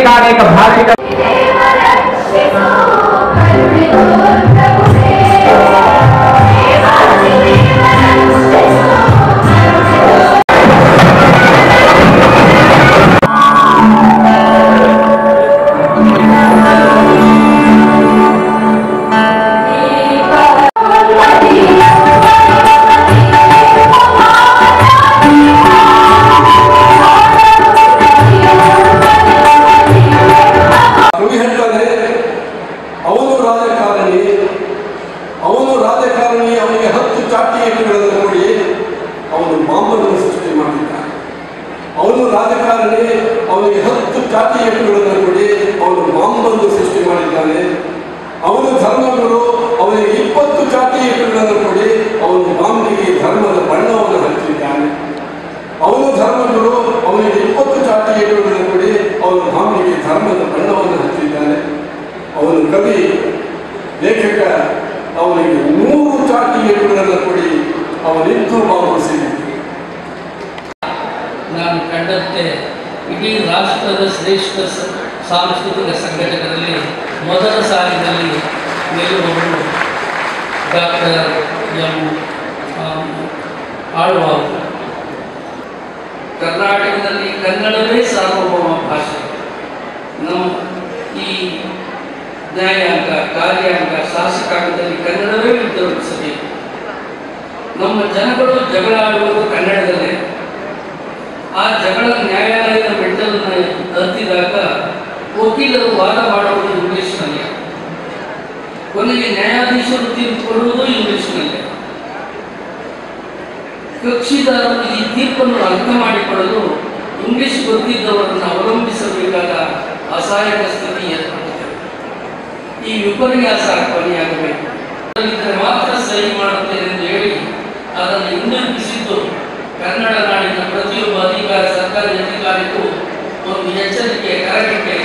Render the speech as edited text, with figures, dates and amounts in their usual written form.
ಅನೇಕಾನೇಕ ಭಾಷೆಗಳು ರಾಜಕಾರಣಿ ಅವನಿಗೆ 10 ಜಾತಿಯನ್ನು ಕೊಡಿ ಅವನು ಬಾಂಬನ್ನು ಸೃಷ್ಟಿ ಮಾಡಿದ್ದಾನೆ. ಅವನು ಧರ್ಮಗುರು ಅವನಿಗೆ 20 ಜಾತಿಯನ್ನು ಕೊಡಿ ಅವನು ಬಾಂಬಿಗೆ ಧರ್ಮದ ಬಣ್ಣವನ್ನು ಹಚ್ಚಿದ್ದಾನೆ. ಅವನು ಧರ್ಮಗುರು ಅವನಿಗೆ 20 ಜಾತಿಯನ್ನು ಕೊಡಿ ಅವನು ಬಾಂಬಿಗೆ ಧರ್ಮದ ಬಣ್ಣವನ್ನು ಹಚ್ಚಿದ್ದಾನೆ. ಅವನು ಕವಿ ಲೇಖಕ ಅವನಿಗೆ 100 ಜಾತಿಯನ್ನು ಕೊಡಿ ಅವನಿದ್ದು ಬಾಂಬು ಸಿಗ. ನಾನು ಕಂಡಂತೆ ಇಡೀ ರಾಷ್ಟ್ರದ ಶ್ರೇಷ್ಠ ಸಾಂಸ್ಕೃತಿಕ ಸಂಘಟಕರಲ್ಲಿ ಮೊದಲ ಸಾಲಿನಲ್ಲಿ ನಿಲ್ಲುವವರು ಡಾಕ್ಟರ್ ಎಂ ಆಳ್ವಾರ್. ಕರ್ನಾಟಕದಲ್ಲಿ ಕನ್ನಡವೇ ಸಾರ್ವಭೌಮ ಭಾಷೆ. ನಮ್ಮ ಈ ನ್ಯಾಯಾಂಗ, ಕಾರ್ಯಾಂಗ, ಶಾಸಕಾಂಗದಲ್ಲಿ ಕನ್ನಡವೇ ವಿದ್ರೋಹಿಸಬೇಕು. ನಮ್ಮ ಜನಗಳು ಜಗಳಾಡುವುದು ಕನ್ನಡದಲ್ಲೇ. ಆ ಜಗಳ ನ್ಯಾಯಾಲಯದ ಮೆಟ್ಟಲನ್ನು ಹತ್ತಿದಾಗ ವಕೀಲರು ವಾದ ಮಾಡುವುದು ಇಂಗ್ಲಿಷ್ನಲ್ಲಿ, ಕೊನೆಗೆ ನ್ಯಾಯಾಧೀಶರು ತೀರ್ಪು ಕೊಡುವುದು ಇಂಗ್ಲಿಷ್ನಲ್ಲಿ. ಕಕ್ಷಿದಾರರು ಈ ತೀರ್ಪನ್ನು ಅರ್ಥ ಮಾಡಿಕೊಳ್ಳಲು ಇಂಗ್ಲಿಷ್ ಗೊತ್ತಿದ್ದವರನ್ನು ಅವಲಂಬಿಸಬೇಕಾದ ಅಸಹಾಯಕ ಸ್ಥಿತಿ ಏರ್ಪಡುತ್ತದೆ. ಈ ವಿಪರ್ಯಾಸ ಕೊನೆಯಾಗಬೇಕು. ಮಾತ್ರ ಸಹಿ ಮಾಡುತ್ತೇನೆ ಎಂದು ಹೇಳಿ ಅದನ್ನು ಹಿಂದಿರುಗಿಸಿದ್ದು ಕನ್ನಡ ನಾಡಿನ ಪ್ರತಿಯೊಬ್ಬ ಸರ್ಕಾರಿ ಅಧಿಕಾರಿಗೂ ಒಂದು ಎಚ್ಚರಿಕೆ ಕರೆಗಟ್ಟೆ.